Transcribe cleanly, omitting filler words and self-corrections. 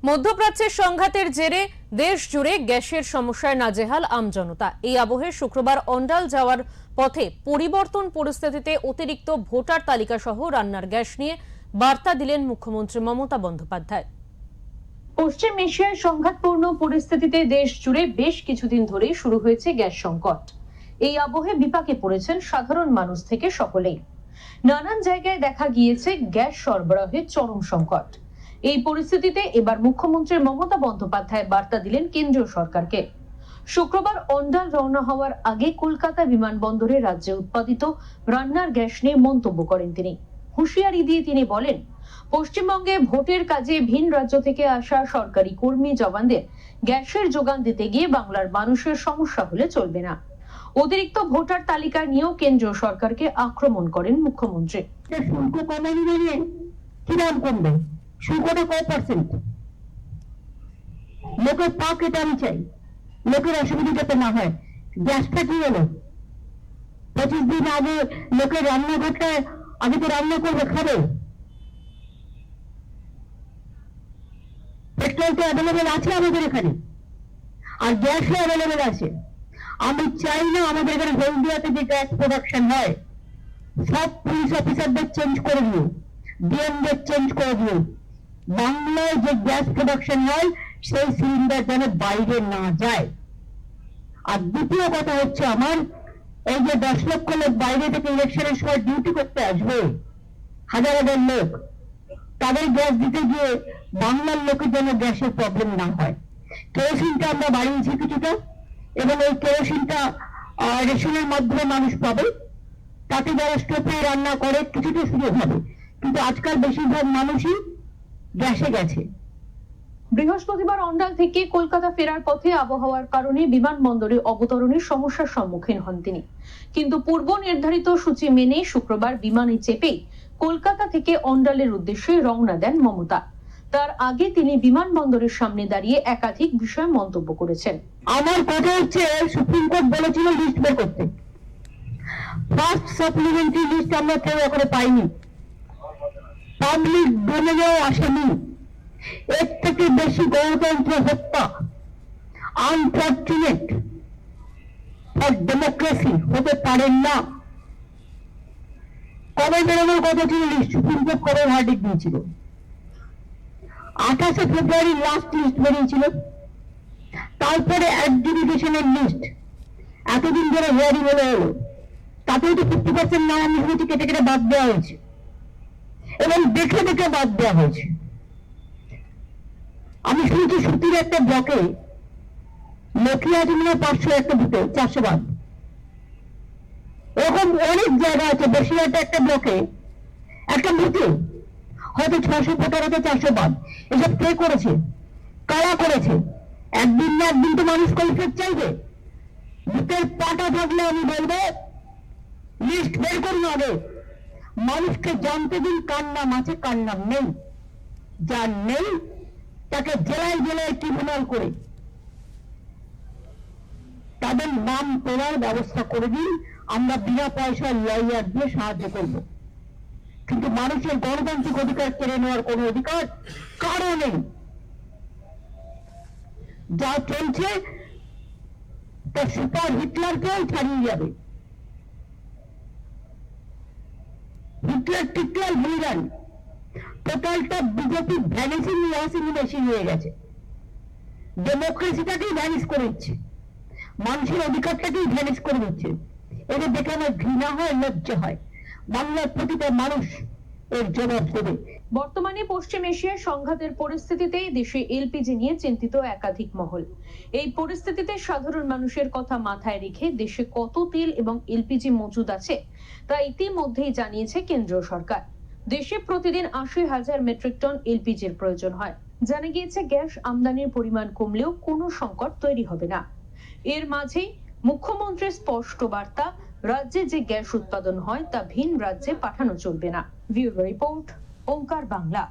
মধ্যপ্রাচ্যের সংঘাতের জেরে দেশ জুড়ে গ্যাসের সমস্যায় নাজেহাল আমজনতা। এই আবহে শুক্রবার অন্ডাল যাওয়ার পথে পরিবর্তন পরিস্থিতিতে অতিরিক্ত ভোটার তালিকা সহ রান্নার গ্যাস নিয়ে বার্তা দিলেন মুখ্যমন্ত্রী মমতা বন্দ্যোপাধ্যায়। পশ্চিম এশিয়ায় সংঘাতপূর্ণ পরিস্থিতিতে দেশ জুড়ে বেশ কিছুদিন ধরেই শুরু হয়েছে গ্যাস সংকট। এই আবহে বিপাকে পড়েছেন সাধারণ মানুষ থেকে সকলেই। নানান জায়গায় দেখা গিয়েছে গ্যাস সরবরাহের চরম সংকট। এই পরিস্থিতিতে এবার মুখ্যমন্ত্রী মমতা বন্দ্যোপাধ্যায় বার্তা দিলেন কেন্দ্রীয় সরকারকে। শুক্রবার অন্ডাল রওনা হওয়ার আগে কলকাতা বিমানবন্দরে রাজ্যে উৎপাদিত রান্নার গ্যাস নিয়ে মন্তব্য করেন তিনি। হুঁশিয়ারি দিয়ে তিনি বলেন, পশ্চিমবঙ্গে ভোটের কাজে ভিন রাজ্য থেকে আসা সরকারি কর্মী জওয়ানদের গ্যাসের যোগান দিতে গিয়ে বাংলার মানুষের সমস্যা হলে চলবে না। অতিরিক্ত ভোটার তালিকা নিয়েও কেন্দ্রীয় সরকারকে আক্রমণ করেন মুখ্যমন্ত্রী। শুল্ক কমানো নিয়ে কি দাম কমবে? শুল্কটা কয় পার্সেন্ট? লোকের পাক, এটা আমি চাই, লোকের অসুবিধা যাতে না হয়। গ্যাসটা কি হলো? 25 দিন আগে লোকের রান্নাঘরটা আগে তো রান্না করবে, খাবে। পেট্রোল তো অ্যাভেলেবেল আছে আমাদের এখানে, আর গ্যাসও অ্যাভেলেবেল আছে। আমি চাই না আমাদের এখানে হলদিয়াতে যে গ্যাস প্রোডাকশন হয় সব পুলিশ অফিসারদের চেঞ্জ করে দিও, ডিএমদের চেঞ্জ করে দিও। বাংলায় যে গ্যাস প্রোডাকশন হয় সেই সিলিন্ডার যেন বাইরে না যায়। আর দ্বিতীয় কথা হচ্ছে, আমার এই যে 10 লক্ষ লোক বাইরে থেকে ইলেকশনের সময় ডিউটি করতে আসবে, হাজার হাজার লোক, তাদের গ্যাস দিতে গিয়ে বাংলার লোকের যেন গ্যাসের প্রবলেম না হয়। কেরোসিনটা আমরা বাড়িয়েছি কিছুটা, এবং এই কেরোসিনটা রেশনের মাধ্যমে মানুষ পাবে, তাতে যারা স্টোভে রান্না করে কিছুটা সুযোগ হবে। কিন্তু আজকাল বেশিরভাগ মানুষই গ্যাসে গেছে। বৃহস্পতিবার অন্ডাল থেকে কলকাতা ফেরার পথে আবহাওয়ার কারণে বিমানবন্দরে অবতরণের সমস্যার সম্মুখীন হন তিনি। কিন্তু পূর্ব নির্ধারিত সূচি মেনে শুক্রবার বিমানে চেপে কলকাতা থেকে অন্ডালের উদ্দেশ্যে রওনা দেন মমতা। তার আগে তিনি বিমানবন্দরের সামনে দাঁড়িয়ে একাধিক বিষয় মন্তব্য করেছেন। আমার কথা হচ্ছে, সুপ্রিম কোর্ট বলেছিল লিস্ট বের করতে। ফার্স্ট সাপ্লিমেন্টারি লিস্ট আমরা কেউ এখনো পাইনি, পাবলিক ডোমেনেও আসেনি। এর থেকে বেশি গণতন্ত্র হত্যা, আনফরচুনেট ফর ডেমোক্রেসি হতে পারেন না। কবে বেরোনোর কথা ছিল লিস্ট? সুপ্রিম কোর্ট কবে ভার্ডিক্ট দিয়েছিল? 28 ফেব্রুয়ারি লাস্ট লিস্ট বেরিয়েছিল। তারপরে অ্যাডজুডিকেশনের লিস্ট এতদিন ধরে হিয়ারিং হলো, তাতেও তো 50% নাম আমি শুনেছি কেটে কেটে বাদ দেওয়া হয়েছে, এবং দেখে দেখে বাদ দেওয়া হয়েছে। আমি শুনছি সুতির একটা ব্লকে লক্ষ্মী আছে মনে 500, একটা বুথে 400 বাদ। এরকম অনেক জায়গা আছে। বসিরহাটে একটা ব্লকে একটা বুথে হয়তো 600 ভোটার, হয়তো 400 বাদ। এসব কে করেছে? কারা করেছে? একদিন না একদিন তো মানুষ কলফেট চাইবে। বুথের পাটা থাকলে আমি বলবো লিস্ট বের করুন আগে, মানুষকে জানতে দিন কার নাম আছে কার নাম নেই। যার নেই তাকে জেলায় জেলায় ট্রিব্যুনাল করে তাদের নাম তোলার ব্যবস্থা করে দিন। আমরা বিনা পয়সায় লয়ার দিয়ে সাহায্য করব। কিন্তু মানুষের গণতান্ত্রিক অধিকার কেড়ে নেওয়ার কোন অধিকার কারও নেই। যা চলছে তা সুপার হিটলারকেও ছাড়িয়ে যাবে। হিটলার টিটলার ভুলে যান, টোটালটা বিজেপি ভ্যানিসিং লসিং মেশিন হয়ে গেছে। ডেমোক্রেসিটাকেই ভ্যানিশ করে দিচ্ছে, মানুষের অধিকারটাকেই ভ্যানিশ করে দিচ্ছে। এদের দেখে আমার ঘৃণা হয়, লজ্জা হয়। বাংলার প্রতিটা মানুষ এর জবাব দেবে। বর্তমানে পশ্চিম এশিয়ার সংঘাতের পরিস্থিতিতে দেশে এলপিজি নিয়ে চিন্তিত একাধিক মহল। এই পরিস্থিতিতে সাধারণ মানুষের কথা মাথায় রেখে দেশে কত তেল এবং এলপিজি মজুদ আছে তা ইতিমধ্যেই জানিয়েছে কেন্দ্রীয় সরকার। দেশে প্রতিদিন 80,000 মেট্রিক টন এলপিজির প্রয়োজন হয়। জানা গিয়েছে গ্যাস আমদানির পরিমাণ কমলেও কোনো সংকট তৈরি হবে না। এর মাঝেই মুখ্যমন্ত্রীর স্পষ্ট বার্তা, রাজ্যে যে গ্যাস উৎপাদন হয় তা ভিন রাজ্যে পাঠানো চলবে না। ব্যুরো রিপোর্ট, ওঙ্কার বাংলা।